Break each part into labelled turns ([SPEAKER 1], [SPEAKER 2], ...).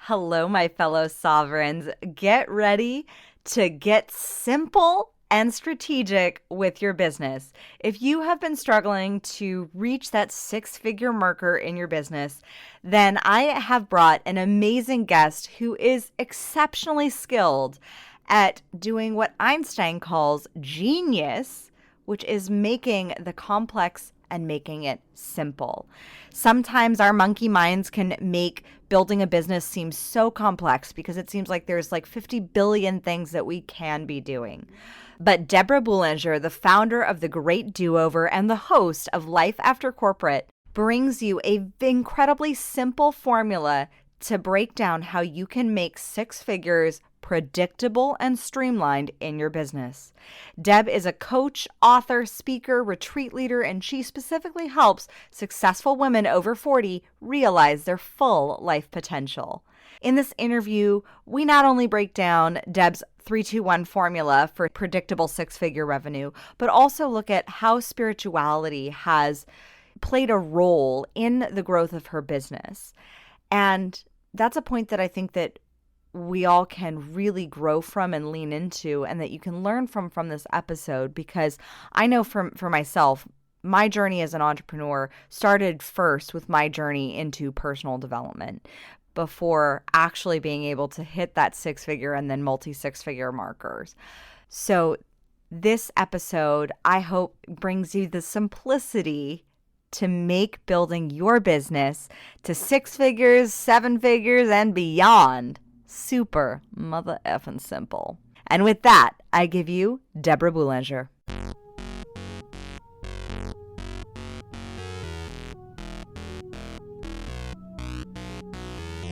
[SPEAKER 1] Hello, my fellow sovereigns. Get ready to get simple and strategic with your business. If you have been struggling to reach that six-figure marker in your business, then I have brought an amazing guest who is exceptionally skilled at doing what Einstein calls genius, which is making the complex and making it simple. Sometimes our monkey minds can make building a business seem so complex because it seems like there's like 50 billion things that we can be doing. But Deborah Boulanger, the founder of The Great Do-Over and the host of Life After Corporate, brings you an incredibly simple formula to break down how you can make six figures predictable and streamlined in your business. Deb is a coach, author, speaker, retreat leader, and she specifically helps successful women over 40 realize their full life potential. In this interview, we not only break down Deb's 3-2-1 formula for predictable six-figure revenue, but also look at how spirituality has played a role in the growth of her business. And that's a point that I think that we all can really grow from and lean into, and that you can learn from this episode, because I know for myself, my journey as an entrepreneur started first with my journey into personal development before actually being able to hit that six-figure and then multi-six-figure markers. So this episode, I hope, brings you the simplicity to make building your business to six figures, seven figures, and beyond super mother effing simple. And with that, I give you Deborah Boulanger.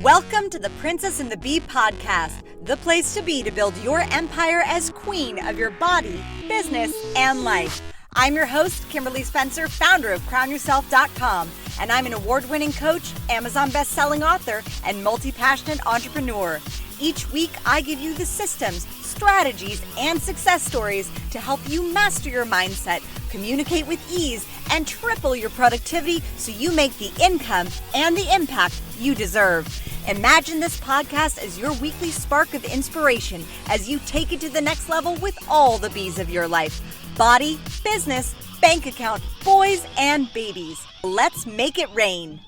[SPEAKER 1] Welcome to the Princess and the Bee podcast, the place to be to build your empire as queen of your body, business, and life. I'm your host, Kimberly Spencer, founder of CrownYourself.com, and I'm an award-winning coach, Amazon best-selling author, and multi-passionate entrepreneur. Each week, I give you the systems, strategies, and success stories to help you master your mindset, communicate with ease, and triple your productivity so you make the income and the impact you deserve. Imagine this podcast as your weekly spark of inspiration as you take it to the next level with all the B's of your life. Body, business, bank account, boys, and babies. Let's make it rain.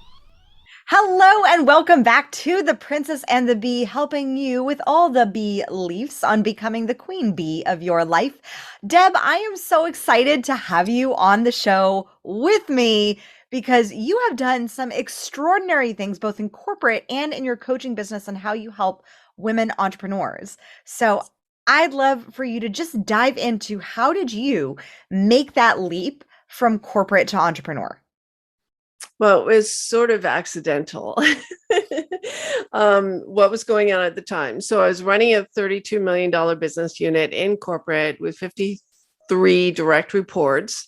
[SPEAKER 1] Hello and welcome back to The Princess and the Bee, helping you with all the beliefs on becoming the queen bee of your life. Deb, I am so excited to have you on the show with me because you have done some extraordinary things both in corporate and in your coaching business and how you help women entrepreneurs. So I'd love for you to just dive into how did you make that leap from corporate to entrepreneur?
[SPEAKER 2] Well, it was sort of accidental, what was going on at the time. So I was running a $32 million business unit in corporate with 53 direct reports.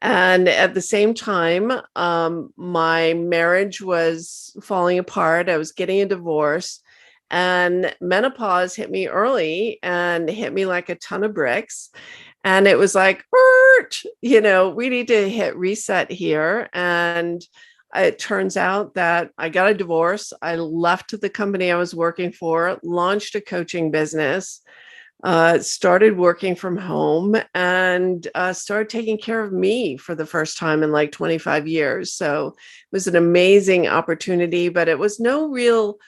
[SPEAKER 2] And at the same time, my marriage was falling apart. I was getting a divorce. And menopause hit me early and hit me like a ton of bricks. And it was like, we need to hit reset here. And it turns out that I got a divorce. I left the company I was working for, launched a coaching business, started working from home, and started taking care of me for the first time in like 25 years. So it was an amazing opportunity, but it was no real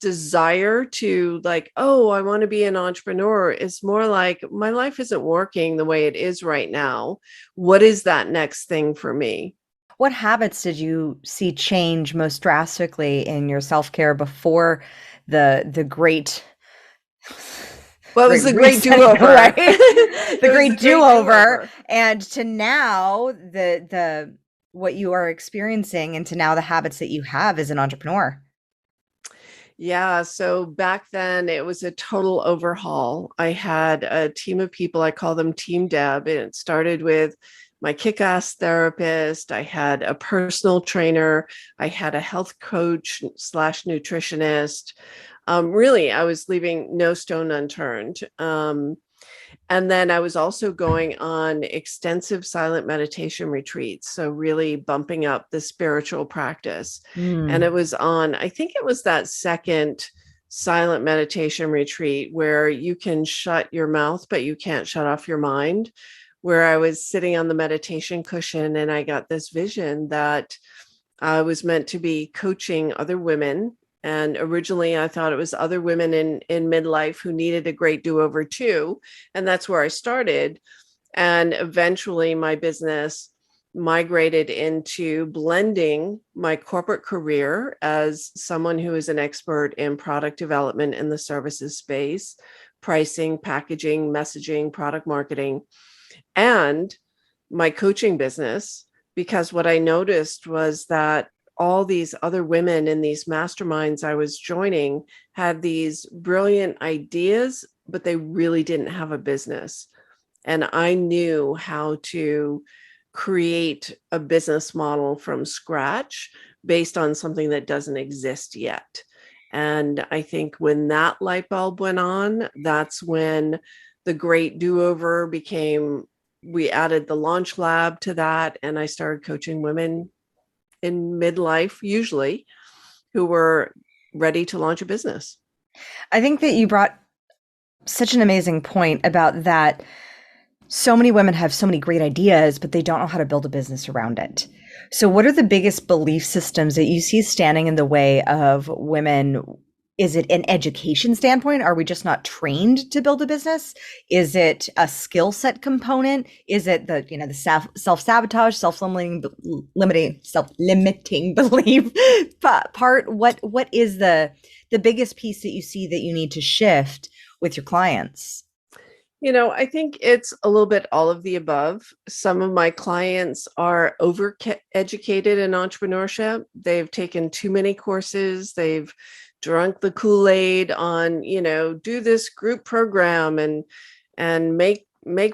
[SPEAKER 2] desire to like, oh, I want to be an entrepreneur. It's more like my life isn't working the way it is right now. What is that next thing for me?
[SPEAKER 1] What habits did you see change most drastically in your self-care before the great
[SPEAKER 2] well, it was the great do-over,
[SPEAKER 1] right? The great do-over, and to now the what you are experiencing, and to now the habits that you have as an entrepreneur?
[SPEAKER 2] Yeah. So back then it was a total overhaul. I had a team of people, I call them Team Deb, and it started with my kick-ass therapist. I had a personal trainer. I had a health coach / nutritionist. Really, I was leaving no stone unturned. And then I was also going on extensive silent meditation retreats. So really bumping up the spiritual practice. And it was on, I think it was that second silent meditation retreat where you can shut your mouth, but you can't shut off your mind, where I was sitting on the meditation cushion and I got this vision that I was meant to be coaching other women. And originally I thought it was other women in midlife who needed a great do-over too. And that's where I started. And eventually my business migrated into blending my corporate career as someone who is an expert in product development in the services space, pricing, packaging, messaging, product marketing, and my coaching business. Because what I noticed was that all these other women in these masterminds I was joining had these brilliant ideas, but they really didn't have a business. And I knew how to create a business model from scratch based on something that doesn't exist yet. And I think when that light bulb went on, that's when the great do-over became, we added the launch lab to that. And I started coaching women in midlife, usually, who were ready to launch a business.
[SPEAKER 1] I think that you brought such an amazing point about that. So many women have so many great ideas, but they don't know how to build a business around it. So what are the biggest belief systems that you see standing in the way of women? Is it an education standpoint? Are we just not trained to build a business? Is it a skill set component? Is it the self-sabotage, self-limiting belief part? What is the biggest piece that you see that you need to shift with your clients?
[SPEAKER 2] I think it's a little bit all of the above. Some of my clients are over-educated in entrepreneurship. They've taken too many courses. They've drunk the Kool-Aid on, do this group program and make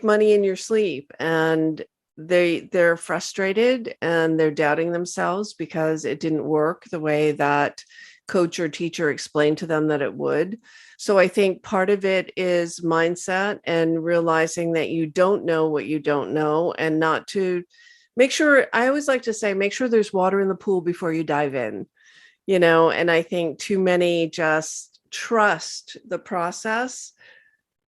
[SPEAKER 2] money in your sleep. And they're frustrated and they're doubting themselves because it didn't work the way that coach or teacher explained to them that it would. So I think part of it is mindset and realizing that you don't know what you don't know, and not to make sure, I always like to say, make sure there's water in the pool before you dive in, and I think too many just trust the process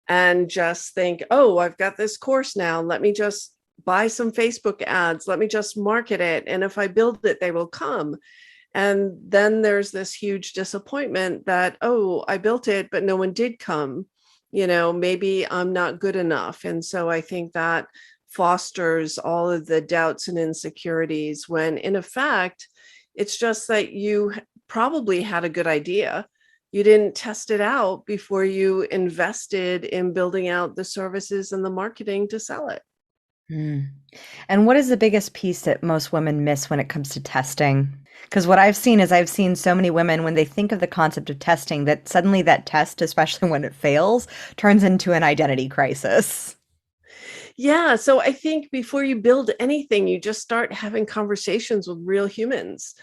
[SPEAKER 2] and just think, oh, I've got this course now. Let me just buy some Facebook ads. Let me just market it. And if I build it, they will come. And then there's this huge disappointment that, oh, I built it, but no one did come. Maybe I'm not good enough. And so I think that fosters all of the doubts and insecurities when in effect, it's just that you probably had a good idea. You didn't test it out before you invested in building out the services and the marketing to sell it.
[SPEAKER 1] And what is the biggest piece that most women miss when it comes to testing? Because what I've seen is I've seen so many women, when they think of the concept of testing, that suddenly that test, especially when it fails, turns into an identity crisis.
[SPEAKER 2] Yeah. So I think before you build anything, you just start having conversations with real humans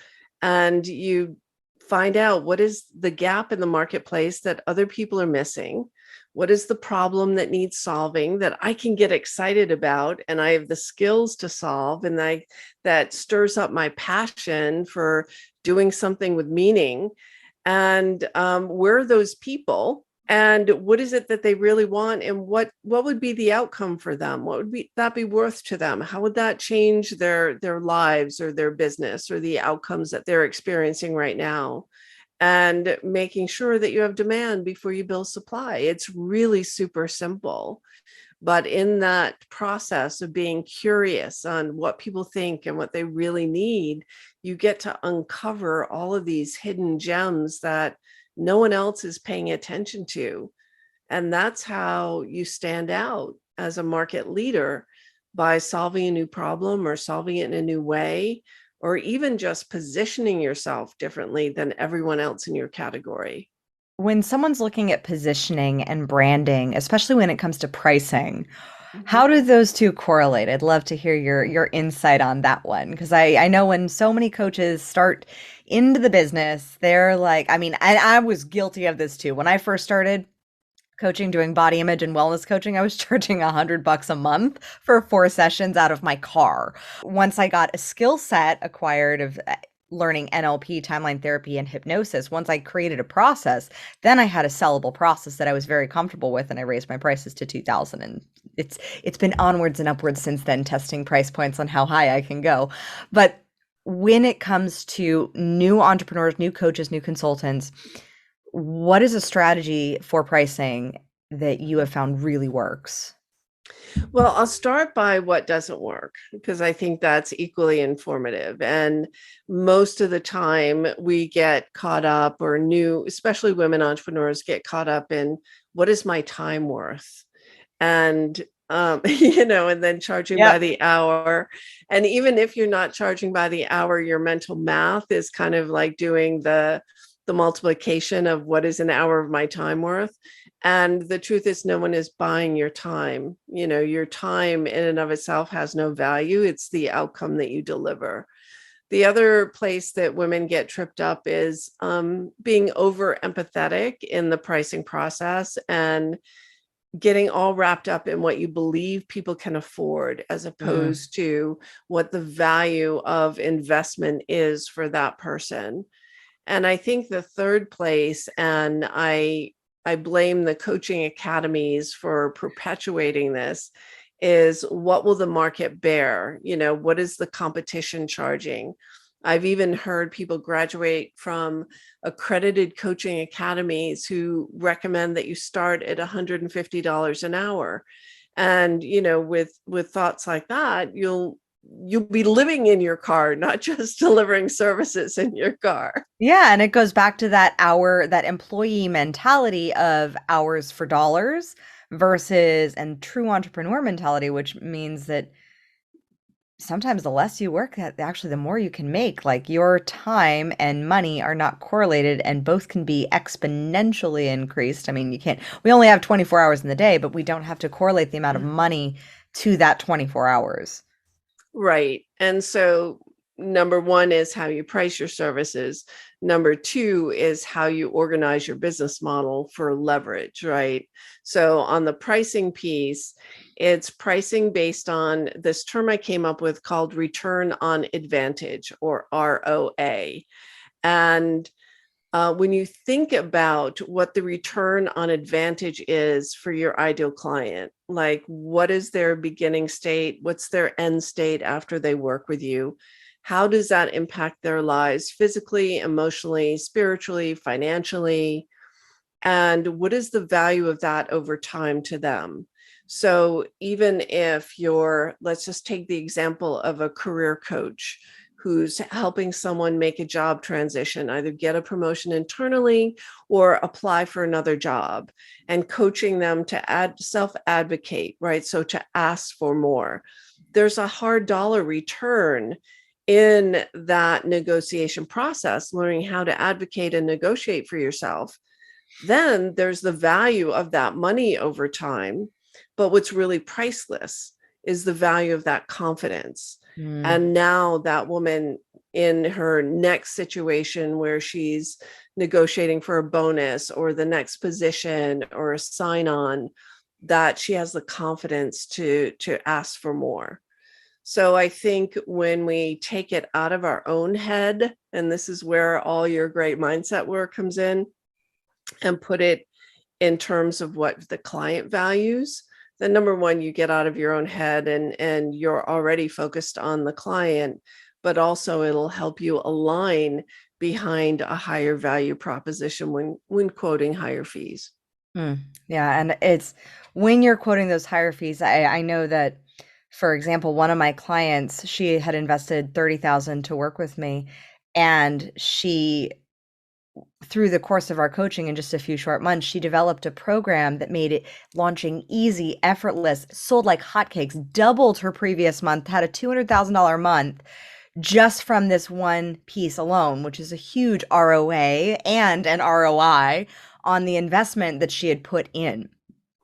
[SPEAKER 2] and you find out what is the gap in the marketplace that other people are missing. What is the problem that needs solving that I can get excited about and I have the skills to solve, and that stirs up my passion for doing something with meaning? And where are those people? And what is it that they really want? And what would be the outcome for them? What would that be worth to them? How would that change their lives or their business or the outcomes that they're experiencing right now? And making sure that you have demand before you build supply. It's really super simple. But in that process of being curious on what people think and what they really need, you get to uncover all of these hidden gems that no one else is paying attention to. And that's how you stand out as a market leader, by solving a new problem or solving it in a new way, or even just positioning yourself differently than everyone else in your category.
[SPEAKER 1] When someone's looking at positioning and branding, especially when it comes to pricing, how
[SPEAKER 2] Mhm.
[SPEAKER 1] do those two correlate? I'd love to hear your insight on that one, because I know when so many coaches start into the business, they're like, I was guilty of this too. When I first started coaching, doing body image and wellness coaching, I was charging $100 a month for 4 sessions out of my car. Once I got a skill set acquired of learning NLP, timeline therapy, and hypnosis, once I created a process, then I had a sellable process that I was very comfortable with, and I raised my prices to 2,000. And it's been onwards and upwards since then, testing price points on how high I can go. But when it comes to new entrepreneurs, new coaches, new consultants, what is a strategy for pricing that you have found really works?
[SPEAKER 2] Well, I'll start by what doesn't work because I think that's equally informative. And most of the time we get caught up, or new, especially women entrepreneurs get caught up in what is my time worth? And and then charging by
[SPEAKER 1] Yep.
[SPEAKER 2] the hour. And even if you're not charging by the hour, your mental math is kind of like doing the multiplication of what is an hour of my time worth. And the truth is, no one is buying your time. Your time in and of itself has no value. It's the outcome that you deliver. The other place that women get tripped up is being over empathetic in the pricing process and getting all wrapped up in what you believe people can afford, as
[SPEAKER 1] Mm.
[SPEAKER 2] opposed to what the value of investment is for that person. And I think the third place, and I blame the coaching academies for perpetuating this, is what will the market bear? What is the competition charging? I've even heard people graduate from accredited coaching academies who recommend that you start at $150 an hour. And with thoughts like that, you'll be living in your car, not just delivering services in your car.
[SPEAKER 1] Yeah, and it goes back to that employee mentality of hours for dollars versus and true entrepreneur mentality, which means that sometimes the less you work, that actually the more you can make. Like your time and money are not correlated and both can be exponentially increased. I mean, we only have 24 hours in the day, but we don't have to correlate the amount of money to that 24 hours.
[SPEAKER 2] Right. And so number one is how you price your services. Number two is how you organize your business model for leverage, right? So on the pricing piece, it's pricing based on this term I came up with called return on advantage, or ROA. And when you think about what the return on advantage is for your ideal client, like what is their beginning state? What's their end state after they work with you? How does that impact their lives physically, emotionally, spiritually, financially? And what is the value of that over time to them? So even if let's just take the example of a career coach who's helping someone make a job transition, either get a promotion internally or apply for another job, and coaching them to self-advocate, right? So to ask for more. There's a hard dollar return in that negotiation process, learning how to advocate and negotiate for yourself. Then there's the value of that money over time. But what's really priceless is the value of that confidence.
[SPEAKER 1] Mm.
[SPEAKER 2] And now that woman, in her next situation where she's negotiating for a bonus or the next position or a sign on, that she has the confidence to ask for more. So I think when we take it out of our own head, and this is where all your great mindset work comes in, and put it in terms of what the client values, then number one, you get out of your own head, and you're already focused on the client, but also it'll help you align behind a higher value proposition when quoting higher fees.
[SPEAKER 1] Mm. Yeah, and it's when you're quoting those higher fees, I know that, for example, one of my clients, she had invested 30,000 to work with me, and she, through the course of our coaching in just a few short months, she developed a program that made it launching easy, effortless, sold like hotcakes, doubled her previous month, had a $200,000 month just from this one piece alone, which is a huge ROA and an ROI on the investment that she had put in.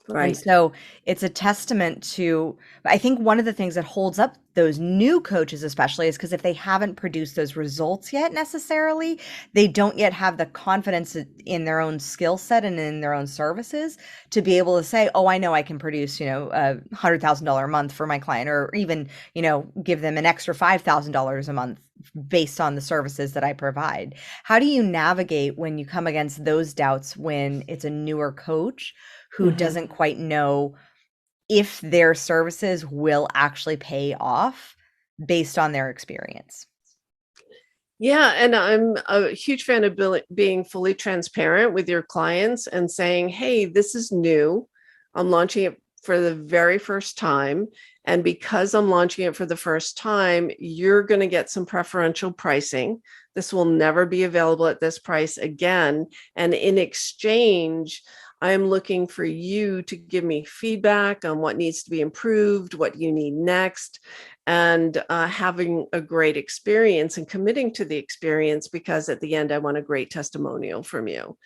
[SPEAKER 1] And
[SPEAKER 2] Right.
[SPEAKER 1] so it's a testament to, I think one of the things that holds up those new coaches, especially, is because if they haven't produced those results yet necessarily, they don't yet have the confidence in their own skill set and in their own services to be able to say, oh, I know I can produce, $100,000 a month for my client, or even, give them an extra $5,000 a month based on the services that I provide. How do you navigate when you come against those doubts when it's a newer coach who
[SPEAKER 2] Mhm.
[SPEAKER 1] doesn't quite know if their services will actually pay off based on their experience?
[SPEAKER 2] Yeah, and I'm a huge fan of being fully transparent with your clients and saying, hey, this is new. I'm launching it for the very first time. And because I'm launching it for the first time, you're going to get some preferential pricing. This will never be available at this price again. And in exchange, I'm looking for you to give me feedback on what needs to be improved, what you need next, and having a great experience and committing to the experience, because at the end, I want a great testimonial from you.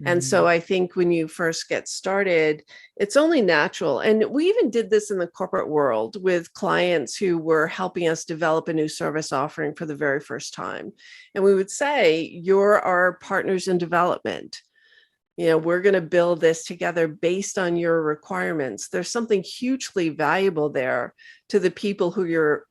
[SPEAKER 2] And so
[SPEAKER 1] Mhm.
[SPEAKER 2] I think when you first get started, it's only natural. And we even did this in the corporate world with clients who were helping us develop a new service offering for the very first time. And we would say, you're our partners in development. We're going to build this together based on your requirements. There's something hugely valuable there to the people who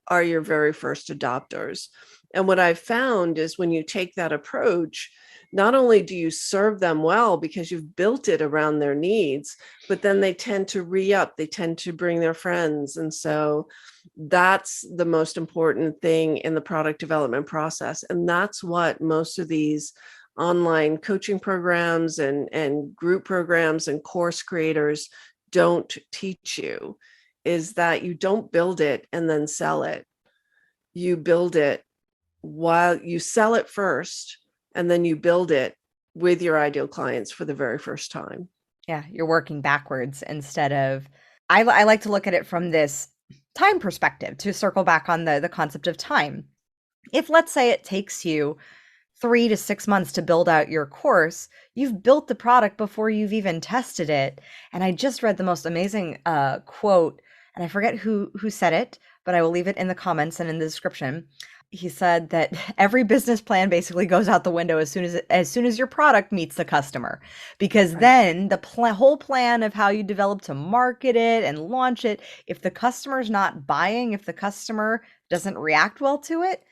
[SPEAKER 2] are your very first adopters. And what I've found is when you take that approach, not only do you serve them well because you've built it around their needs, but then they tend to re-up, they tend to bring their friends. And so that's the most important thing in the product development process. And that's what most of these online coaching programs and group programs and course creators don't teach you, is that you don't build it and then sell it. You build it while you sell it first, and then you build it with your ideal clients for the very first time.
[SPEAKER 1] Yeah, you're working backwards instead of I like to look at it from this time perspective to circle back on the concept of time. If let's say it takes you 3 to 6 months to build out your course, you've built the product before you've even tested it. And I just read the most amazing quote, and I forget who said it, but I will leave it in the comments and in the description. He said that every business plan basically goes out the window as soon as your product meets the customer, because
[SPEAKER 2] Right.
[SPEAKER 1] then the whole plan of how you develop to market it and launch it, if the customer's not buying, if the customer doesn't react well to it,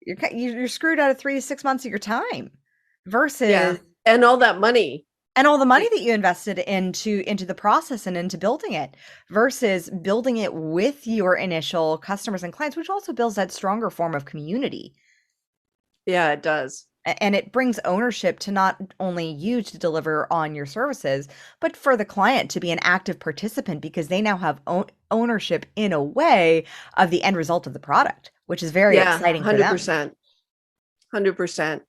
[SPEAKER 1] you're screwed out of 3 to 6 months of your time
[SPEAKER 2] Yeah.
[SPEAKER 1] versus
[SPEAKER 2] And all that money.
[SPEAKER 1] and all the money
[SPEAKER 2] Like,
[SPEAKER 1] that you invested into the process and into building it versus building it with your initial customers and clients, which also builds that stronger form of community.
[SPEAKER 2] yeah, it does.
[SPEAKER 1] And it brings ownership to not only you to deliver on your services, but for the client to be an active participant because they now have ownership in a way of the end result of the product, which is very
[SPEAKER 2] Yeah,
[SPEAKER 1] exciting for them.
[SPEAKER 2] 100%. 100%.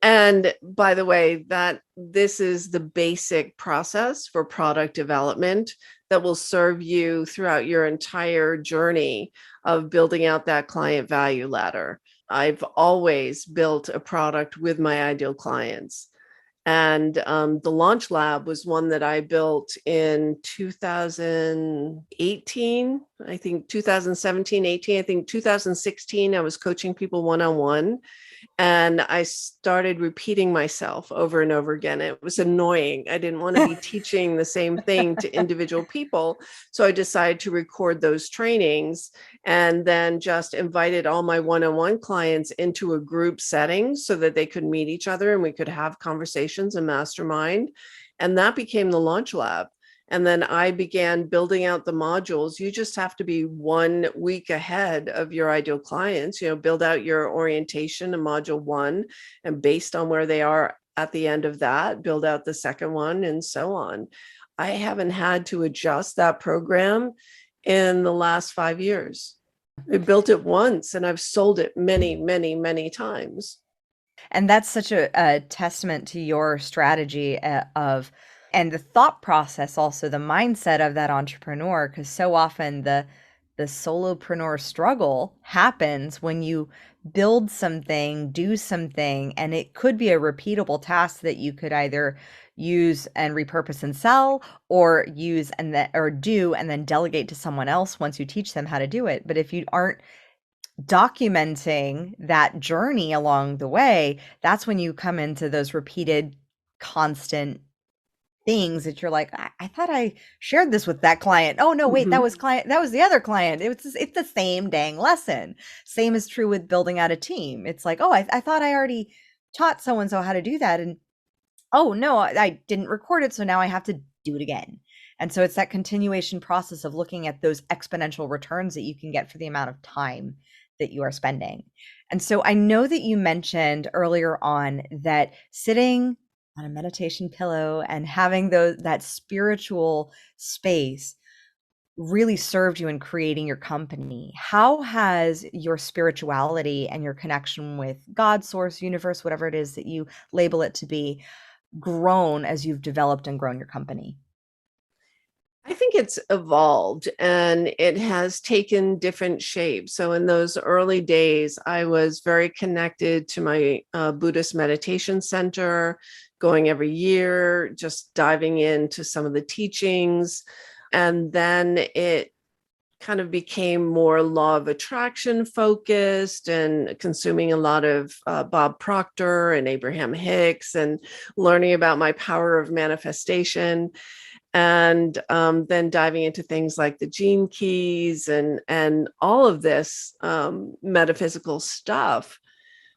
[SPEAKER 2] And by the way, that this is the basic process for product development that will serve you throughout your entire journey of building out that client value ladder. I've always built a product with my ideal clients. And the Launch Lab was one that I built in 2018, I think 2017, 18, I think 2016, I was coaching people one-on-one. And I started repeating myself over and over again. It was annoying. I didn't want to be teaching the same thing to individual people. So I decided to record those trainings and then just invited all my one-on-one clients into a group setting so that they could meet each other and we could have conversations and mastermind. And that became the Launch Lab. And then I began building out the modules. You just have to be 1 week ahead of your ideal clients, build out your orientation in module 1, and based on where they are at the end of that, build out the second one, and so on. I haven't had to adjust that program in the last 5 years. I built it once and I've sold it many, many, many times.
[SPEAKER 1] And that's such a testament to your strategy of and the thought process, also the mindset of that entrepreneur, because so often the solopreneur struggle happens when you build something, do something, and it could be a repeatable task that you could either use and repurpose and sell, or use and then or do and then delegate to someone else once you teach them how to do it. But if you aren't documenting that journey along the way, that's when you come into those repeated, constant things that you're like, I thought I shared this with that client. Oh no, wait,
[SPEAKER 2] Mhm.
[SPEAKER 1] that was the other client. It's the same dang lesson. Same is true with building out a team. It's like, oh, I thought I already taught so and so how to do that, and oh no, I didn't record it, so now I have to do it again. And so it's that continuation process of looking at those exponential returns that you can get for the amount of time that you are spending. And so I know that you mentioned earlier on that sitting on a meditation pillow and having that spiritual space really served you in creating your company. How has your spirituality and your connection with God, source, universe, whatever it is that you label it to be, grown as you've developed and grown your company?
[SPEAKER 2] I think it's evolved and it has taken different shapes. So, in those early days, I was very connected to my Buddhist meditation center, going every year, just diving into some of the teachings. And then it kind of became more law of attraction focused and consuming a lot of Bob Proctor and Abraham Hicks and learning about my power of manifestation, and then diving into things like the gene keys and all of this metaphysical stuff,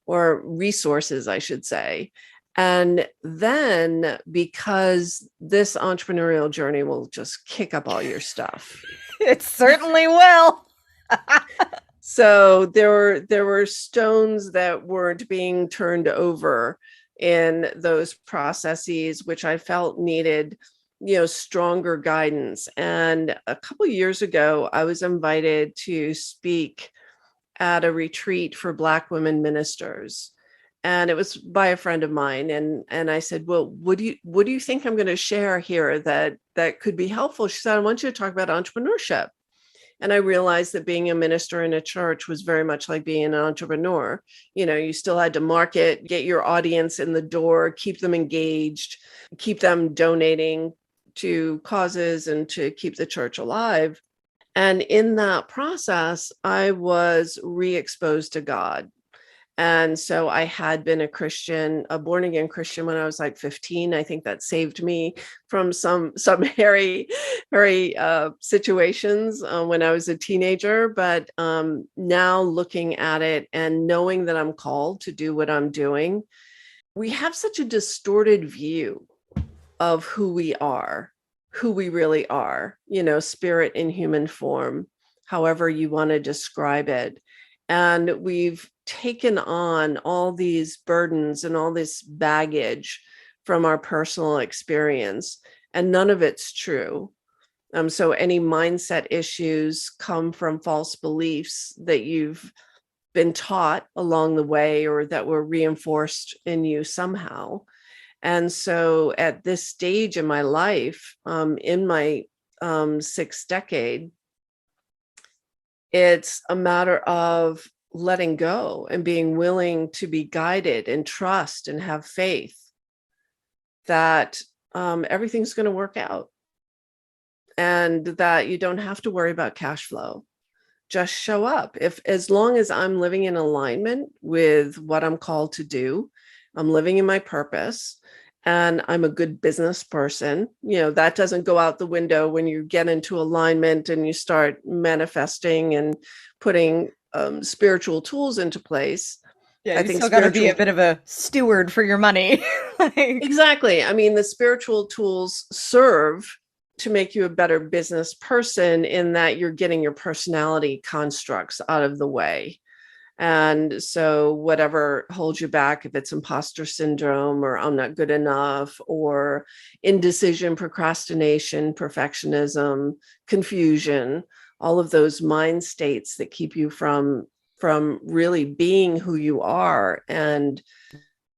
[SPEAKER 2] or resources, I should say. And then, because this entrepreneurial journey will just kick up all your stuff.
[SPEAKER 1] It certainly will.
[SPEAKER 2] So there were stones that weren't being turned over in those processes, which I felt needed, stronger guidance. And a couple of years ago, I was invited to speak at a retreat for Black women ministers. And it was by a friend of mine. And I said, well, what do you think I'm going to share here that could be helpful? She said, I want you to talk about entrepreneurship. And I realized that being a minister in a church was very much like being an entrepreneur. You still had to market, get your audience in the door, keep them engaged, keep them donating to causes and to keep the church alive. And in that process, I was re-exposed to God. And so I had been a Christian, a born again Christian, when I was like 15. I think that saved me from some hairy situations when I was a teenager. But now looking at it and knowing that I'm called to do what I'm doing, we have such a distorted view of who we really are, spirit in human form, however you want to describe it. And we've taken on all these burdens and all this baggage from our personal experience, and none of it's true. So any mindset issues come from false beliefs that you've been taught along the way or that were reinforced in you somehow. And so at this stage in my life, in my sixth decade, it's a matter of letting go and being willing to be guided and trust and have faith that everything's going to work out and that you don't have to worry about cash flow. Just show up. As long as I'm living in alignment with what I'm called to do, I'm living in my purpose, and I'm a good business person, that doesn't go out the window when you get into alignment and you start manifesting and putting spiritual tools into place.
[SPEAKER 1] Yeah,
[SPEAKER 2] I
[SPEAKER 1] you
[SPEAKER 2] think
[SPEAKER 1] still got to be a
[SPEAKER 2] spiritual,
[SPEAKER 1] bit of a steward for your money. Like,
[SPEAKER 2] exactly. I mean, the spiritual tools serve to make you a better business person in that you're getting your personality constructs out of the way. And so whatever holds you back, if it's imposter syndrome or I'm not good enough or indecision, procrastination, perfectionism, confusion, all of those mind states that keep you from really being who you are and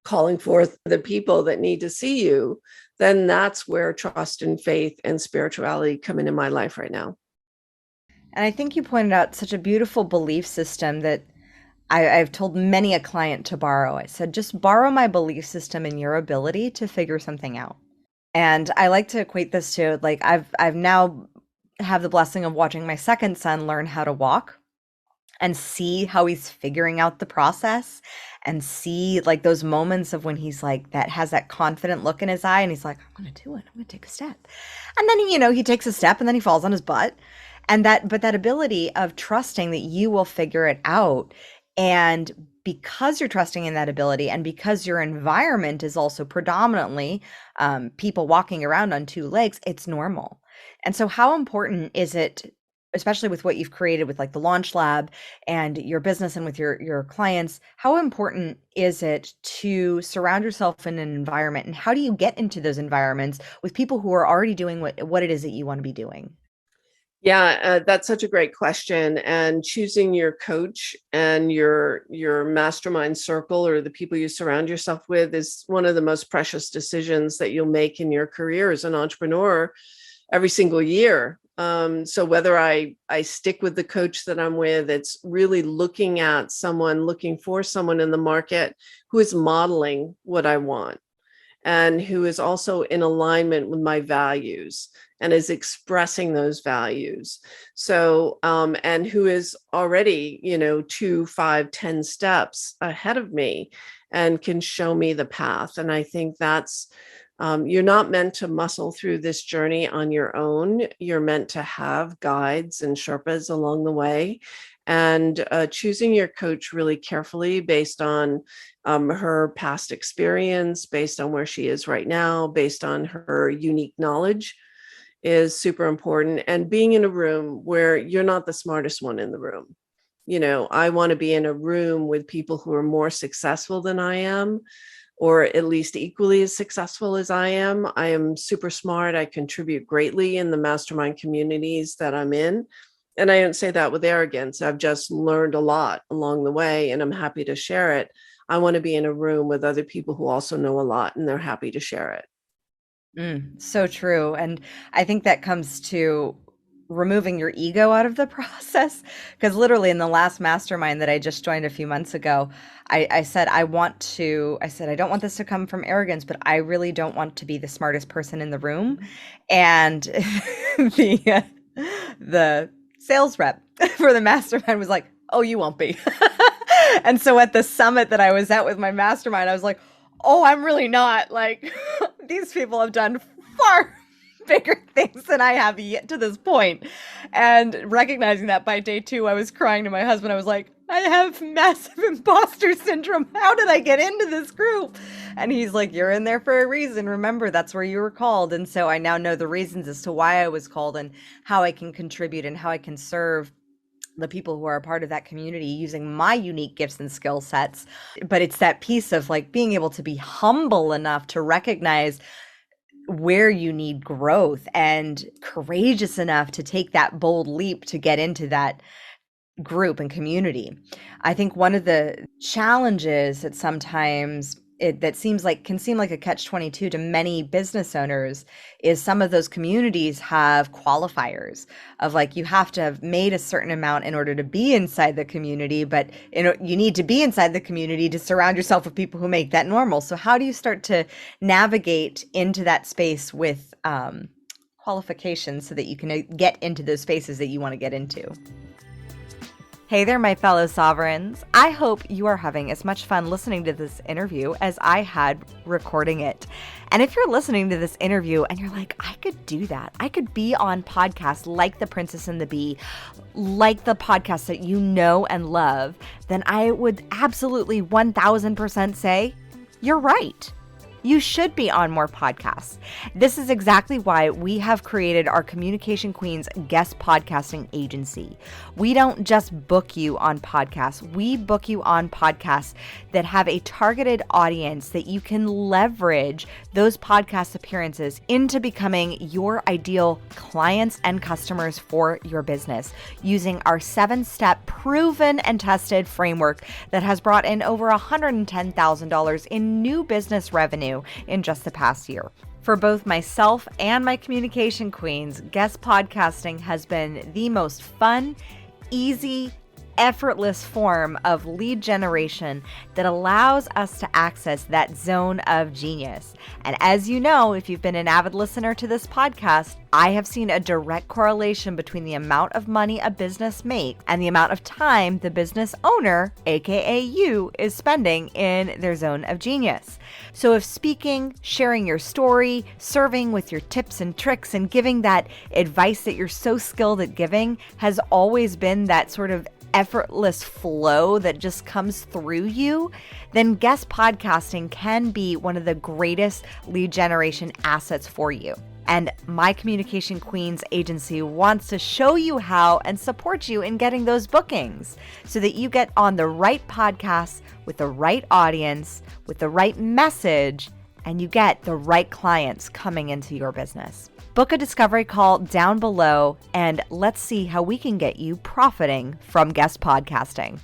[SPEAKER 2] calling forth the people that need to see you, then that's where trust and faith and spirituality come into my life right now.
[SPEAKER 1] and I think you pointed out such a beautiful belief system that I've told many a client to borrow. I said, just borrow my belief system and your ability to figure something out. And I like to equate this to, like, I've now have the blessing of watching my second son learn how to walk. and see how he's figuring out the process and see like those moments of when he's like that has that confident look in his eye and he's like, I'm going to do it. I'm going to take a step. And then, he takes a step and then he falls on his butt. But that ability of trusting that you will figure it out. And because you're trusting in that ability and because your environment is also predominantly people walking around on two legs, it's normal. And so how important is it, especially with what you've created with like the Launch Lab and your business and with your clients, how important is it to surround yourself in an environment, and how do you get into those environments with people who are already doing what it is that you want to be doing?
[SPEAKER 2] Yeah, that's such a great question. And choosing your coach and your mastermind circle or the people you surround yourself with is one of the most precious decisions that you'll make in your career as an entrepreneur every single year. So whether I stick with the coach that I'm with, it's really looking for someone in the market who is modeling what I want and who is also in alignment with my values and is expressing those values. So, and who is already, 2, 5, 10 steps ahead of me and can show me the path. And I think that's, you're not meant to muscle through this journey on your own. You're meant to have guides and Sherpas along the way. And choosing your coach really carefully based on her past experience, based on where she is right now, based on her unique knowledge is super important. And being in a room where you're not the smartest one in the room. I want to be in a room with people who are more successful than I am, or at least equally as successful as I am. I am super smart. I contribute greatly in the mastermind communities that I'm in. And I don't say that with arrogance. I've just learned a lot along the way, and I'm happy to share it. I want to be in a room with other people who also know a lot, and they're happy to share it.
[SPEAKER 1] So true. And I think that comes to removing your ego out of the process. Because literally in the last mastermind that I just joined a few months ago, I said, I don't want this to come from arrogance, but I really don't want to be the smartest person in the room. And the sales rep for the mastermind was like, oh, you won't be. And so at the summit that I was at with my mastermind, I was like, oh, I'm really not. Like, these people have done far bigger things than I have yet to this point. And recognizing that by day 2, I was crying to my husband. I was like, I have massive imposter syndrome. How did I get into this group? And he's like, you're in there for a reason. Remember, that's where you were called. And so I now know the reasons as to why I was called and how I can contribute and how I can serve the people who are a part of that community using my unique gifts and skill sets. But it's that piece of like being able to be humble enough to recognize where you need growth and courageous enough to take that bold leap to get into that group and community. I think one of the challenges that sometimes that can seem like a catch-22 to many business owners is some of those communities have qualifiers of like, you have to have made a certain amount in order to be inside the community, but you need to be inside the community to surround yourself with people who make that normal. So how do you start to navigate into that space with qualifications so that you can get into those spaces that you want to get into? Hey there, my fellow sovereigns. I hope you are having as much fun listening to this interview as I had recording it. And if you're listening to this interview and you're like, I could do that. I could be on podcasts like The Princess and the Bee, like the podcast that you know and love, then I would absolutely 1000% say, you're right. You should be on more podcasts. This is exactly why we have created our Communication Queens guest podcasting agency. We don't just book you on podcasts. We book you on podcasts that have a targeted audience that you can leverage those podcast appearances into becoming your ideal clients and customers for your business using our 7-step proven and tested framework that has brought in over $110,000 in new business revenue in just the past year. For both myself and my communication queens, guest podcasting has been the most fun, easy, effortless form of lead generation that allows us to access that zone of genius. And as you know, if you've been an avid listener to this podcast, I have seen a direct correlation between the amount of money a business makes and the amount of time the business owner, aka you, is spending in their zone of genius. So if speaking, sharing your story, serving with your tips and tricks, and giving that advice that you're so skilled at giving has always been that sort of effortless flow that just comes through you, then guest podcasting can be one of the greatest lead generation assets for you. And My Communication Queens agency wants to show you how and support you in getting those bookings so that you get on the right podcasts with the right audience, with the right message, and you get the right clients coming into your business. Book a discovery call down below and let's see how we can get you profiting from guest podcasting.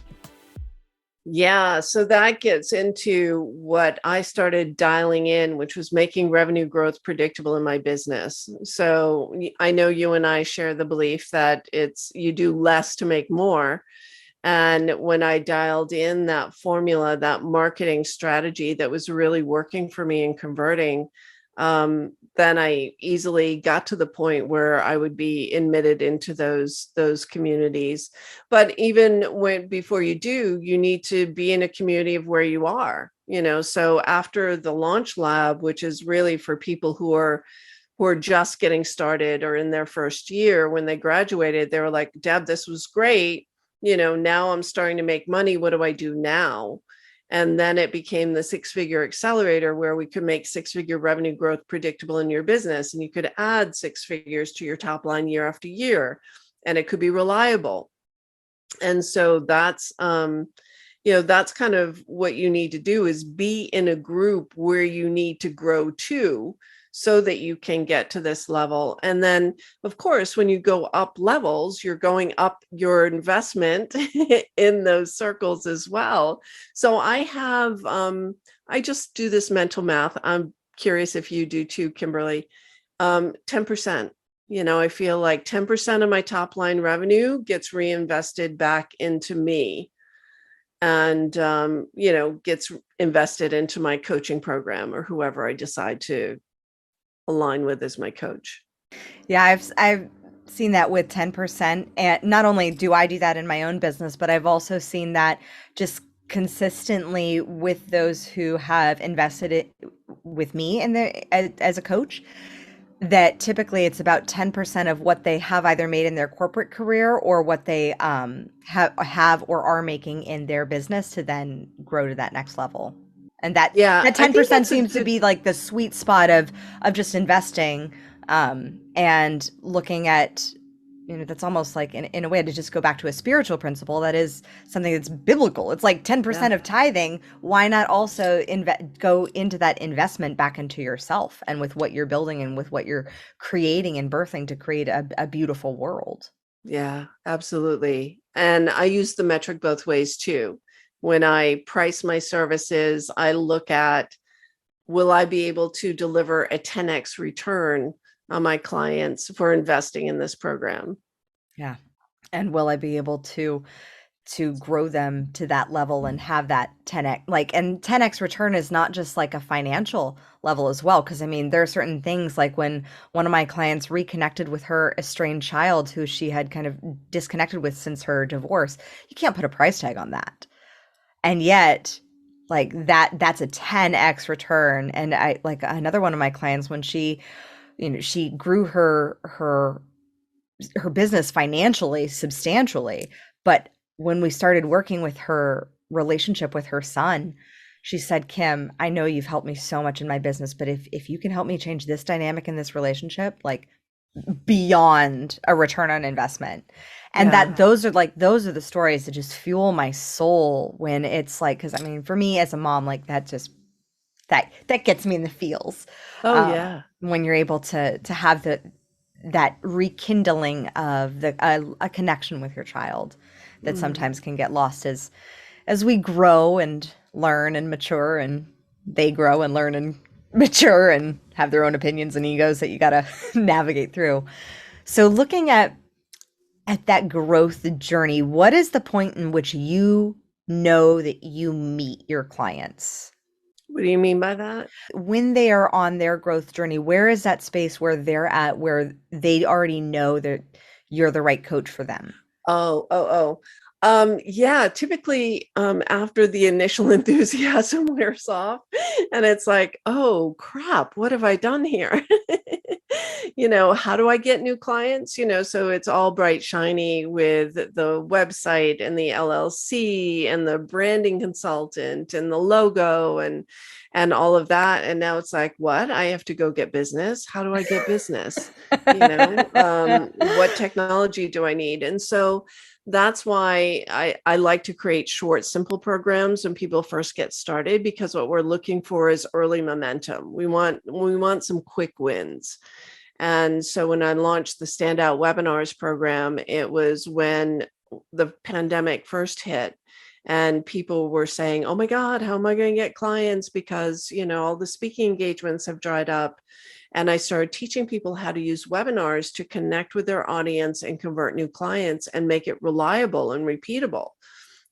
[SPEAKER 2] Yeah, so that gets into what I started dialing in, which was making revenue growth predictable in my business. So I know you and I share the belief that you do less to make more. And when I dialed in that formula, that marketing strategy that was really working for me and converting, then I easily got to the point where I would be admitted into those communities. But even before you do, you need to be in a community of where you are, So after the launch lab, which is really for people who are just getting started or in their first year, when they graduated, they were like, Deb, this was great. Now I'm starting to make money. What do I do now? And then it became the six-figure accelerator where we could make six-figure revenue growth predictable in your business. And you could add six figures to your top line year after year, and it could be reliable. And so that's kind of what you need to do, is be in a group where you need to grow to, so that you can get to this level. And then, of course, when you go up levels, you're going up your investment in those circles as well. So I just do this mental math. I'm curious if you do too, Kimberly. 10%. I feel like 10% of my top line revenue gets reinvested back into me, and gets invested into my coaching program or whoever I decide to align with as my coach.
[SPEAKER 1] Yeah, I've seen that with 10%. And not only do I do that in my own business, but I've also seen that just consistently with those who have invested it with me as a coach, that typically it's about 10% of what they have either made in their corporate career or what they have or are making in their business to then grow to that next level. And that 10% seems to be like the sweet spot of just investing, and looking at, that's almost like in a way to just go back to a spiritual principle. That is something that's biblical. It's like 10% of tithing. Why not also go into that investment back into yourself and with what you're building and with what you're creating and birthing to create a beautiful world?
[SPEAKER 2] Yeah, absolutely. And I use the metric both ways too. When I price my services, I look at, will I be able to deliver a 10x return on my clients for investing in this program?
[SPEAKER 1] Yeah. And will I be able to grow them to that level and have that 10x, and 10x return is not just like a financial level as well. Cause there are certain things, like when one of my clients reconnected with her estranged child who she had kind of disconnected with since her divorce, you can't put a price tag on that. And yet, that's a 10x return. And I, like another one of my clients, when she grew her business financially substantially, but when we started working with her relationship with her son, she said, Kim, I know you've helped me so much in my business, but if you can help me change this dynamic in this relationship, beyond a return on investment. And those are the stories that just fuel my soul when it's because for me as a mom, that just that gets me in the feels. When you're able to have that rekindling of a connection with your child that sometimes can get lost as we grow and learn and mature, and they grow and learn and mature and have their own opinions and egos that you got to navigate through. So looking at at that growth journey, what is the point in which you know that you meet your clients?
[SPEAKER 2] What do you mean by that?
[SPEAKER 1] When they are on their growth journey, where is that space where they're at, where they already know that you're the right coach for them?
[SPEAKER 2] Oh. Yeah, typically after the initial enthusiasm wears off and it's like, oh crap, what have I done here? How do I get new clients? So it's all bright, shiny with the website and the LLC and the branding consultant and the logo and all of that. And now it's like, what? I have to go get business. How do I get business? What technology do I need? And so that's why I like to create short, simple programs when people first get started, because what we're looking for is early momentum. We want some quick wins. And so when I launched the Standout Webinars program, it was when the pandemic first hit. And people were saying, oh my God, how am I going to get clients? Because, all the speaking engagements have dried up. And I started teaching people how to use webinars to connect with their audience and convert new clients and make it reliable and repeatable.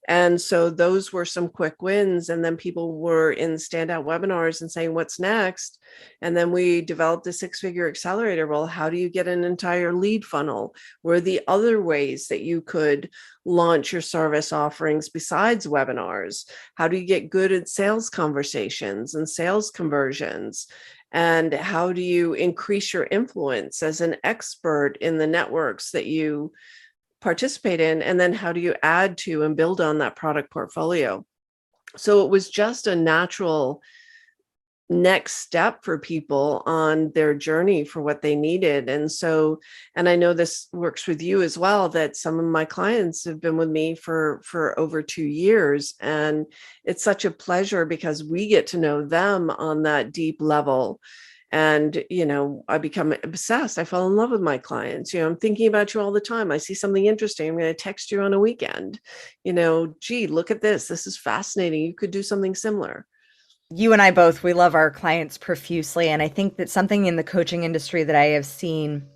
[SPEAKER 2] And so those were some quick wins. And then people were in standout webinars and saying, what's next? And then we developed a 6-figure accelerator. Well, how do you get an entire lead funnel? What are the other ways that you could launch your service offerings besides webinars? How do you get good at sales conversations and sales conversions? And how do you increase your influence as an expert in the networks that you participate in? And then how do you add to and build on that product portfolio? So it was just a natural next step for people on their journey for what they needed. And I know this works with you as well, that some of my clients have been with me for over 2 years. And it's such a pleasure because we get to know them on that deep level. And, I become obsessed. I fall in love with my clients. I'm thinking about you all the time. I see something interesting. I'm going to text you on a weekend. Gee, look at this. This is fascinating. You could do something similar.
[SPEAKER 1] You and I both, we love our clients profusely. And I think that something in the coaching industry that I have seen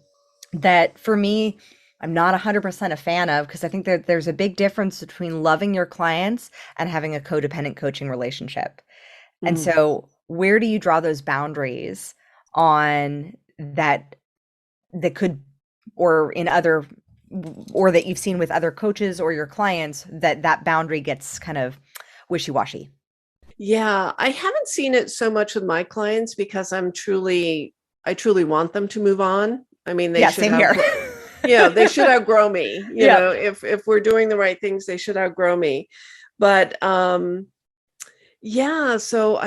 [SPEAKER 1] that for me, I'm not 100% a fan of, because I think that there's a big difference between loving your clients and having a codependent coaching relationship. And
[SPEAKER 2] Mm.
[SPEAKER 1] so, where do you draw those boundaries on that could, or in other, or that you've seen with other coaches or your clients, that boundary gets kind of wishy-washy?
[SPEAKER 2] Yeah, I haven't seen it so much with my clients because I truly want them to move on. I mean, they
[SPEAKER 1] Yeah,
[SPEAKER 2] should
[SPEAKER 1] same here.
[SPEAKER 2] they should outgrow me.
[SPEAKER 1] Yep.
[SPEAKER 2] If we're doing the right things, they should outgrow me. But yeah, so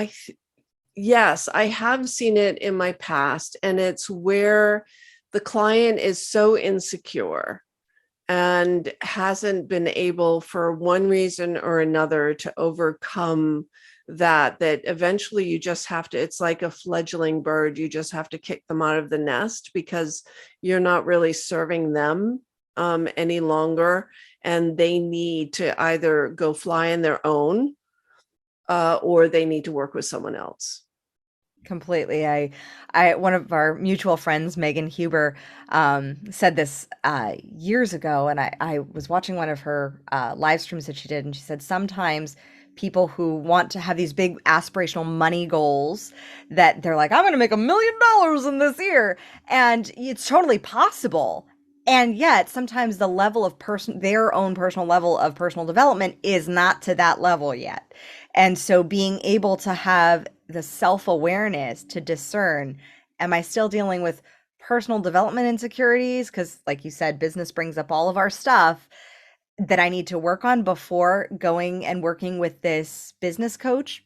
[SPEAKER 2] yes, I have seen it in my past, and it's where the client is so insecure and hasn't been able for one reason or another to overcome that eventually you just have to, it's like a fledgling bird, you just have to kick them out of the nest because you're not really serving them any longer, and they need to either go fly on their own or they need to work with someone else.
[SPEAKER 1] Completely. One of our mutual friends, Megan Huber, said this years ago, and I was watching one of her live streams that she did, and she said sometimes people who want to have these big aspirational money goals, that they're like, I'm going to make $1 million in this year, and it's totally possible. And yet, sometimes the level of their own personal level of personal development is not to that level yet. And so being able to have the self-awareness to discern, am I still dealing with personal development insecurities? Because like you said, business brings up all of our stuff that I need to work on before going and working with this business coach?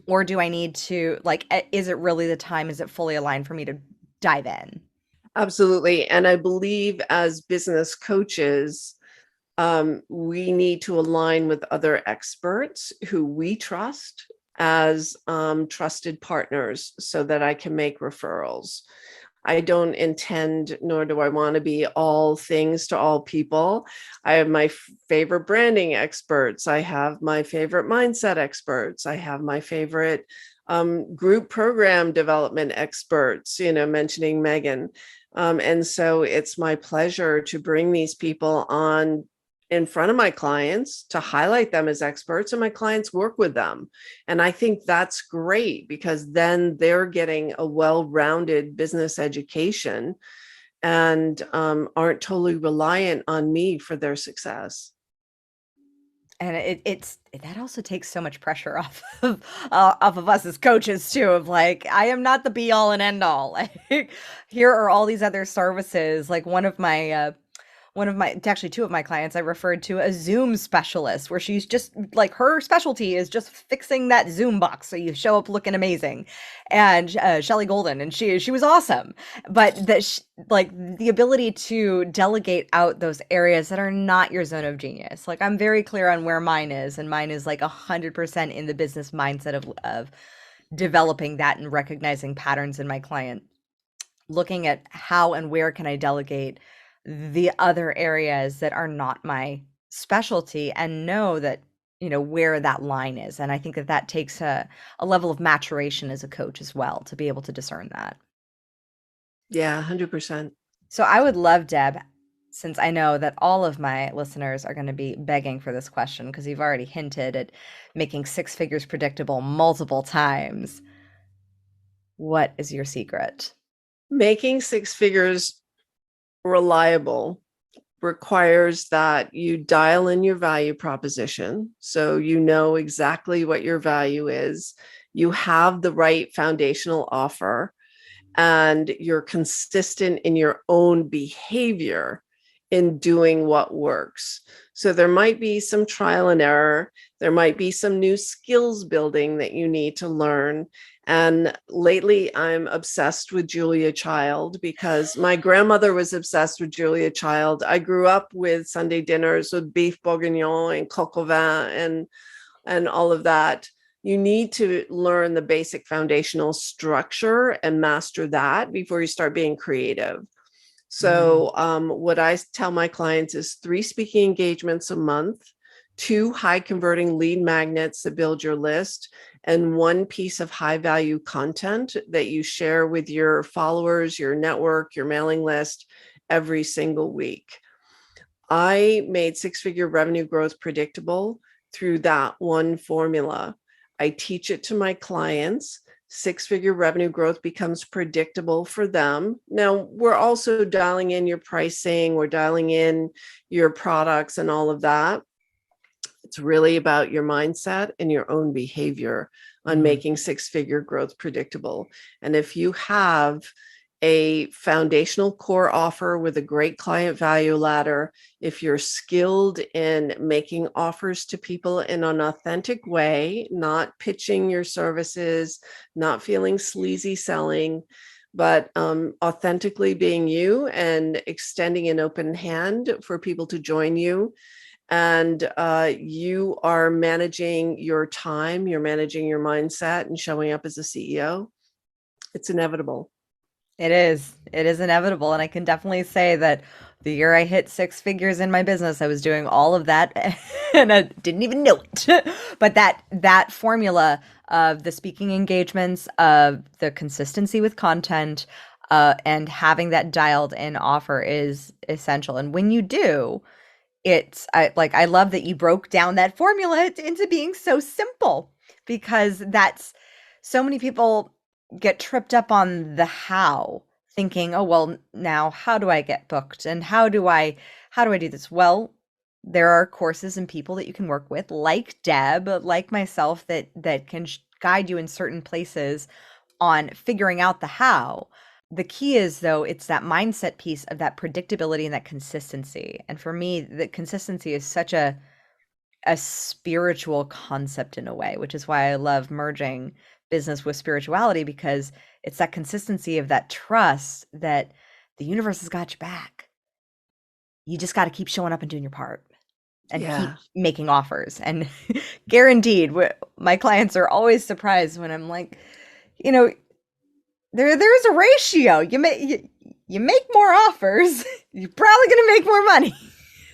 [SPEAKER 1] Or do I need to, like, is it really the time? Is it fully aligned for me to dive in?
[SPEAKER 2] Absolutely. And I believe as business coaches, we need to align with other experts who we trust as trusted partners so that I can make referrals. I don't intend, nor do I want to be all things to all people. I have my favorite branding experts. I have my favorite mindset experts. I have my favorite group program development experts, mentioning Megan. And so it's my pleasure to bring these people on in front of my clients to highlight them as experts, and my clients work with them. And I think that's great because then they're getting a well-rounded business education and aren't totally reliant on me for their success.
[SPEAKER 1] And it's that also takes so much pressure off of us as coaches too. Of like, I am not the be all and end all. Like, here are all these other services. Like actually two of my clients I referred to a Zoom specialist, where she's just like, her specialty is just fixing that Zoom box so you show up looking amazing. And Shelly Golden, and she was awesome. But like the ability to delegate out those areas that are not your zone of genius. Like, I'm very clear on where mine is, and mine is like 100% in the business mindset of developing that and recognizing patterns in my client, looking at how and where can I delegate the other areas that are not my specialty, and know that, where that line is. And I think that takes a level of maturation as a coach as well, to be able to discern that.
[SPEAKER 2] Yeah, 100%.
[SPEAKER 1] So I would love, Deb, since I know that all of my listeners are going to be begging for this question, because you've already hinted at making six figures predictable multiple times. What is your secret?
[SPEAKER 2] Making six figures reliable requires that you dial in your value proposition. So you know exactly what your value is. You have the right foundational offer, and you're consistent in your own behavior in doing what works. So there might be some trial and error. There might be some new skills building that you need to learn. And lately, I'm obsessed with Julia Child because my grandmother was obsessed with Julia Child. I grew up with Sunday dinners with beef bourguignon and coq au vin and all of that. You need to learn the basic foundational structure and master that before you start being creative. So what I tell my clients is 3 speaking engagements a month, 2 high converting lead magnets that build your list, and 1 piece of high value content that you share with your followers, your network, your mailing list every single week. I made 6-figure revenue growth predictable through that one formula. I teach it to my clients. 6-figure revenue growth becomes predictable for them. Now, we're also dialing in your pricing, we're dialing in your products and all of that. It's really about your mindset and your own behavior on making 6-figure growth predictable. And if you have a foundational core offer with a great client value ladder, if you're skilled in making offers to people in an authentic way, not pitching your services, not feeling sleazy selling, but authentically being you and extending an open hand for people to join you, and you are managing your time, you're managing your mindset and showing up as a CEO, it's inevitable.
[SPEAKER 1] It is. It is inevitable. And I can definitely say that the year I hit 6 figures in my business, I was doing all of that and I didn't even know it. But that formula of the speaking engagements, of the consistency with content, and having that dialed in offer is essential. And when you do, I love that you broke down that formula into being so simple, because that's so many people get tripped up on the how, thinking, oh, well, now how do I get booked, and how do I do this? Well, there are courses and people that you can work with, like Deb, like myself, that can guide you in certain places on figuring out the how. The key is, though, it's that mindset piece of that predictability and that consistency. And for me, the consistency is such a spiritual concept in a way, which is why I love merging business with spirituality, because it's that consistency of that trust that the universe has got your back. You just got to keep showing up and doing your part and keep making offers. And guaranteed, my clients are always surprised when I'm like, there's a ratio. You make more offers, you're probably going to make more money.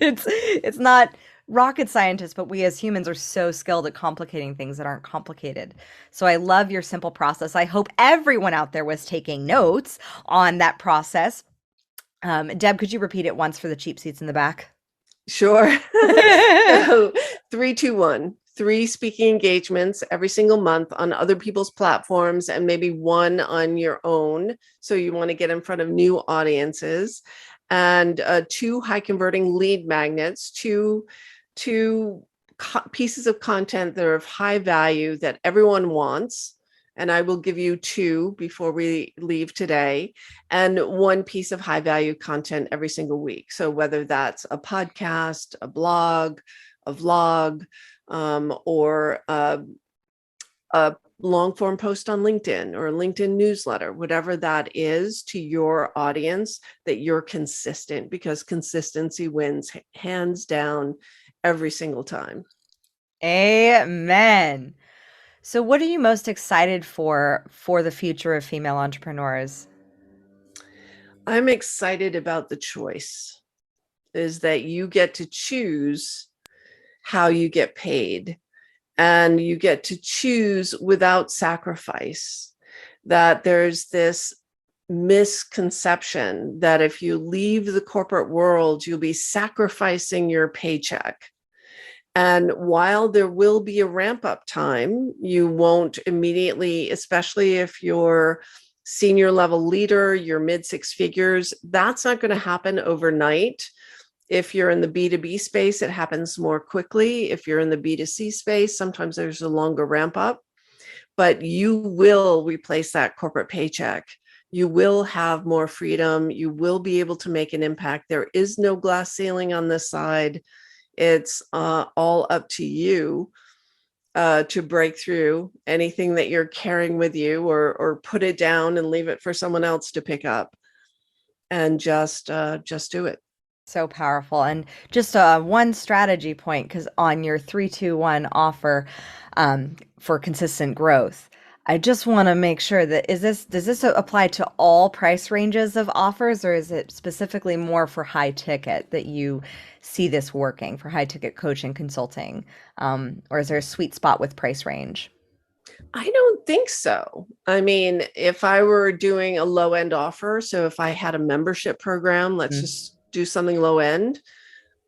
[SPEAKER 1] It's not rocket scientists, but we as humans are so skilled at complicating things that aren't complicated. So I love your simple process. I hope everyone out there was taking notes on that process. Deb, could you repeat it once for the cheap seats in the back?
[SPEAKER 2] Sure. So 3, 2, 1, 3 speaking engagements every single month on other people's platforms and maybe one on your own. So you want to get in front of new audiences, and 2 high converting lead magnets, two pieces of content that are of high value that everyone wants. And I will give you 2 before we leave today, and 1 piece of high value content every single week. So whether that's a podcast, a blog, a vlog, or a long form post on LinkedIn or a LinkedIn newsletter, whatever that is to your audience, that you're consistent, because consistency wins hands down every single time.
[SPEAKER 1] Amen. So what are you most excited for the future of female entrepreneurs?
[SPEAKER 2] I'm excited about the choice, is that you get to choose how you get paid, and you get to choose without sacrifice. That there's this misconception that if you leave the corporate world, you'll be sacrificing your paycheck. And while there will be a ramp up time, you won't immediately, especially if you're senior level leader, you're mid 6 figures, that's not going to happen overnight. If you're in the B2B space, it happens more quickly. If you're in the B2C space, sometimes there's a longer ramp up, but you will replace that corporate paycheck. You will have more freedom. You will be able to make an impact. There is no glass ceiling on this side. It's all up to you to break through anything that you're carrying with you, or put it down and leave it for someone else to pick up, and just do it.
[SPEAKER 1] So powerful. And just one strategy point, because on your 3-2-1 offer for consistent growth, I just want to make sure that does this apply to all price ranges of offers, or is it specifically more for high ticket that you see this working for high ticket coaching consulting? Or is there a sweet spot with price range?
[SPEAKER 2] I don't think so. I mean, if I were doing a low end offer, so if I had a membership program, let's just do something low end,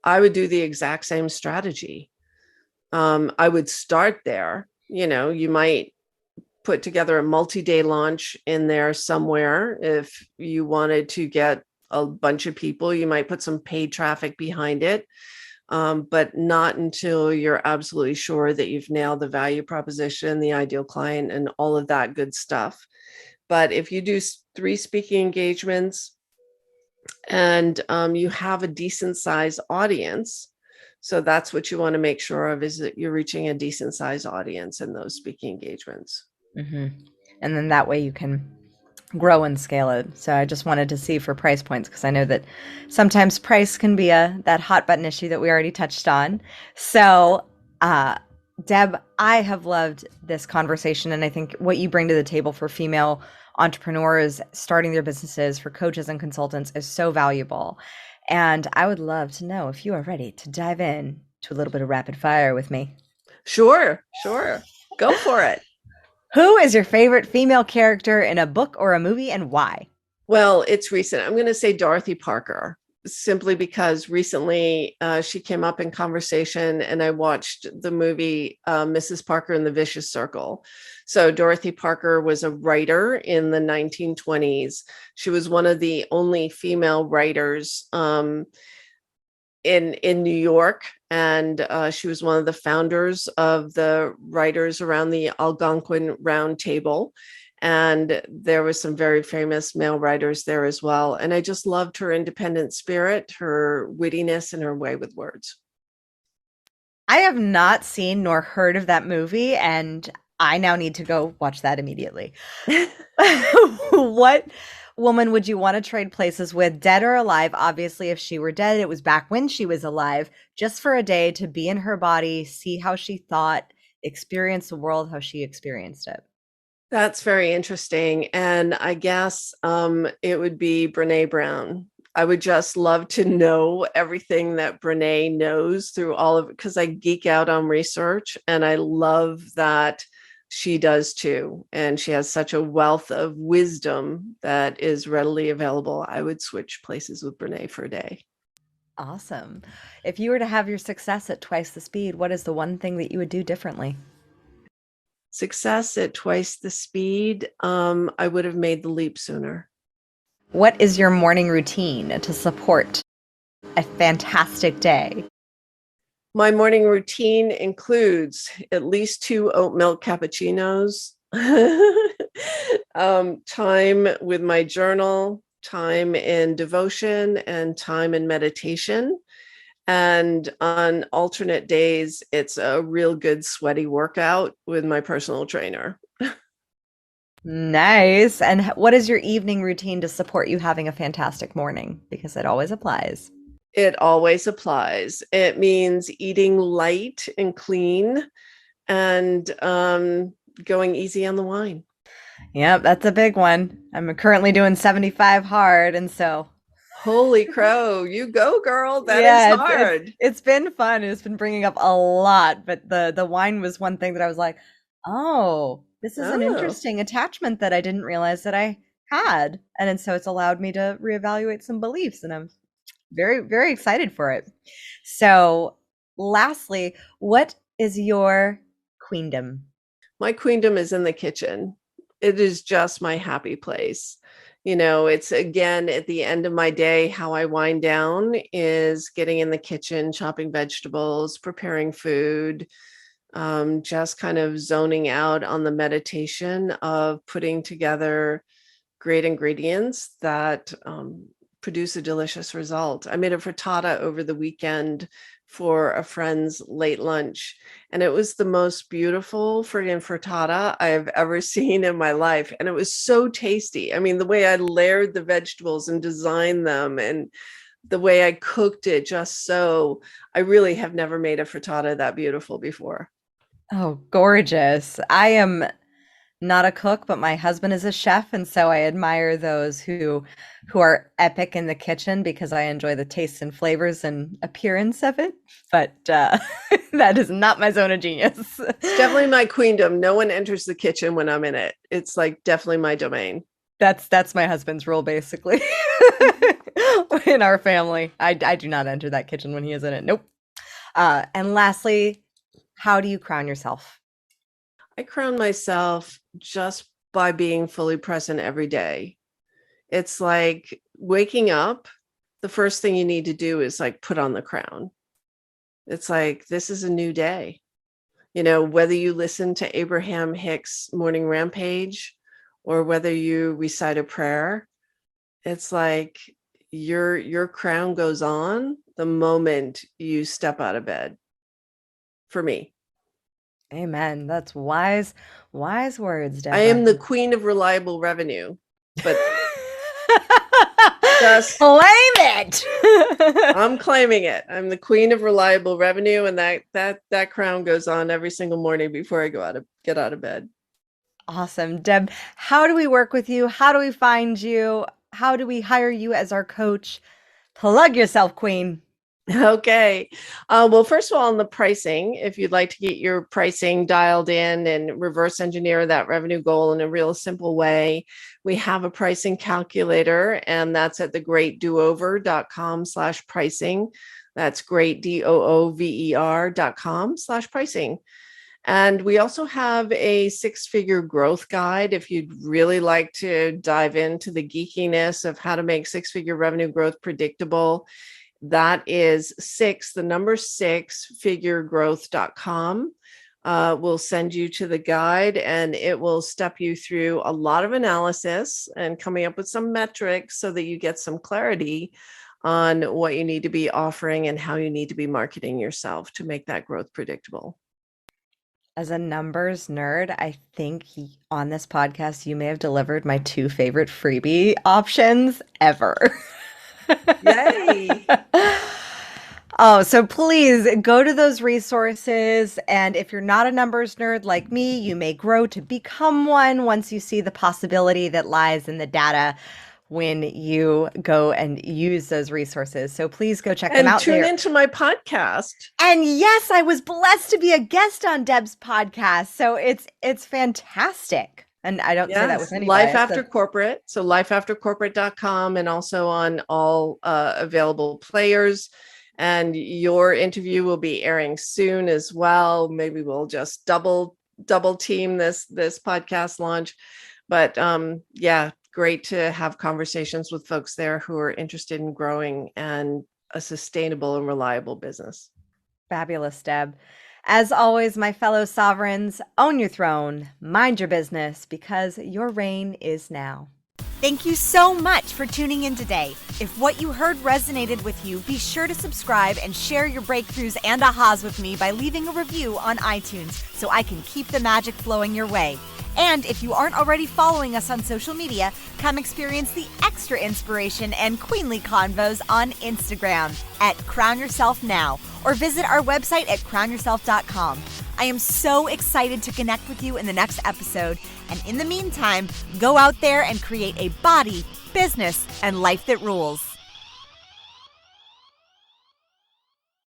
[SPEAKER 2] I would do the exact same strategy. I would start there. You might put together a multi-day launch in there somewhere. If you wanted to get a bunch of people, you might put some paid traffic behind it. But not until you're absolutely sure that you've nailed the value proposition, the ideal client, and all of that good stuff. But if you do 3 speaking engagements, and you have a decent size audience, so that's what you want to make sure of, is that you're reaching a decent size audience in those speaking engagements.
[SPEAKER 1] Mm-hmm. And then that way you can grow and scale it. So I just wanted to see for price points, because I know that sometimes price can be that hot button issue that we already touched on. So Deb, I have loved this conversation, and I think what you bring to the table for female entrepreneurs starting their businesses, for coaches and consultants, is so valuable. And I would love to know if you are ready to dive in to a little bit of rapid fire with me.
[SPEAKER 2] Sure. Go for it.
[SPEAKER 1] Who is your favorite female character in a book or a movie, and why?
[SPEAKER 2] Well, it's recent. I'm going to say Dorothy Parker, simply because recently she came up in conversation, and I watched the movie Mrs. Parker and the Vicious Circle. So Dorothy Parker was a writer in the 1920s. She was one of the only female writers in New York, and she was one of the founders of the writers around the Algonquin Round Table. And there was some very famous male writers there as well. And I just loved her independent spirit, her wittiness, and her way with words.
[SPEAKER 1] I have not seen nor heard of that movie, and I now need to go watch that immediately. What woman would you want to trade places with, dead or alive? Obviously, if she were dead, it was back when she was alive, just for a day to be in her body, see how she thought, experience the world how she experienced it.
[SPEAKER 2] That's very interesting. And I guess it would be Brene Brown. I would just love to know everything that Brene knows through all of it, because I geek out on research and I love that she does too. And she has such a wealth of wisdom that is readily available. I would switch places with Brene for a day.
[SPEAKER 1] Awesome. If you were to have your success at twice the speed, what is the one thing that you would do differently?
[SPEAKER 2] Success at twice the speed, I would have made the leap sooner.
[SPEAKER 1] What is your morning routine to support a fantastic day?
[SPEAKER 2] My morning routine includes at least 2 oat milk cappuccinos, time with my journal, time in devotion, and time in meditation. And on alternate days, it's a real good sweaty workout with my personal trainer.
[SPEAKER 1] Nice. And what is your evening routine to support you having a fantastic morning? Because it always applies.
[SPEAKER 2] It always applies. It means eating light and clean and going easy on the wine.
[SPEAKER 1] Yep, that's a big one. I'm currently doing 75 hard, and so
[SPEAKER 2] Holy crow, you go, girl. That is
[SPEAKER 1] yeah,
[SPEAKER 2] hard.
[SPEAKER 1] it's been fun. It's been bringing up a lot, but the wine was one thing that I was like, oh, this is an
[SPEAKER 2] Oh,
[SPEAKER 1] interesting attachment that I didn't realize that I had, and so it's allowed me to reevaluate some beliefs, and I'm very, very excited for it. So, lastly, what is your queendom?
[SPEAKER 2] my queendom is in the kitchen. It is just my happy place. It's again at the end of my day, how I wind down is getting in the kitchen, chopping vegetables, preparing food, just kind of zoning out on the meditation of putting together great ingredients that produce a delicious result. I made a frittata over the weekend for a friend's late lunch, and it was the most beautiful friggin' frittata I've ever seen in my life. And it was so tasty. I mean, the way I layered the vegetables and designed them and the way I cooked it, I really have never made a frittata that beautiful before.
[SPEAKER 1] Oh, gorgeous. I am not a cook, but my husband is a chef, and so I admire those who are epic in the kitchen because I enjoy the tastes and flavors and appearance of it. But that is not my zone of genius.
[SPEAKER 2] It's definitely my queendom. No one enters the kitchen when I'm in it. It's like definitely my domain.
[SPEAKER 1] That's my husband's rule, basically. In our family, I do not enter that kitchen when he is in it. Nope. And lastly, how do you crown yourself?
[SPEAKER 2] I crown myself just by being fully present every day. It's like waking up, the first thing you need to do is like put on the crown. It's like, this is a new day. Whether you listen to Abraham Hicks' Morning Rampage or whether you recite a prayer, it's like your crown goes on the moment you step out of bed, for me.
[SPEAKER 1] Amen. That's wise, wise words,
[SPEAKER 2] I am
[SPEAKER 1] Deborah.
[SPEAKER 2] the queen of reliable revenue, but just
[SPEAKER 1] Claim it.
[SPEAKER 2] I'm claiming it. I'm the queen of reliable revenue, and that crown goes on every single morning before I get out of bed.
[SPEAKER 1] Awesome. Deb, how do we work with you? How do we find you? How do we hire you as our coach? Plug yourself, Queen.
[SPEAKER 2] Okay. Well, first of all, on the pricing, if you'd like to get your pricing dialed in and reverse engineer that revenue goal in a real simple way, we have a pricing calculator, and that's at thegreatdoover.com/pricing. That's greatdoover.com/pricing. And we also have a 6-figure growth guide if you'd really like to dive into the geekiness of how to make 6-figure revenue growth predictable. That is the number 6figuregrowth.com. We'll send you to the guide, and it will step you through a lot of analysis and coming up with some metrics so that you get some clarity on what you need to be offering and how you need to be marketing yourself to make that growth predictable.
[SPEAKER 1] As a numbers nerd, I think on this podcast, you may have delivered my 2 favorite freebie options ever.
[SPEAKER 2] Yay!
[SPEAKER 1] Oh, so please go to those resources. And if you're not a numbers nerd like me, you may grow to become one once you see the possibility that lies in the data. when you go and use those resources. So please go check them out.
[SPEAKER 2] And tune into my podcast.
[SPEAKER 1] And yes, I was blessed to be a guest on Deb's podcast. So it's fantastic. And I don't say that with any
[SPEAKER 2] Life
[SPEAKER 1] bias,
[SPEAKER 2] After Corporate. So lifeaftercorporate.com, and also on all available players. And your interview will be airing soon as well. Maybe we'll just double team this podcast launch. But great to have conversations with folks there who are interested in growing and a sustainable and reliable business.
[SPEAKER 1] Fabulous, Deb. As always, my fellow sovereigns, own your throne, mind your business, because your reign is now. Thank you so much for tuning in today. If what you heard resonated with you, be sure to subscribe and share your breakthroughs and ahas with me by leaving a review on iTunes so I can keep the magic flowing your way. And if you aren't already following us on social media, come experience the extra inspiration and queenly convos on Instagram at Crown Yourself Now, or visit our website at crownyourself.com. I am so excited to connect with you in the next episode. And in the meantime, go out there and create a body, business, and life that rules.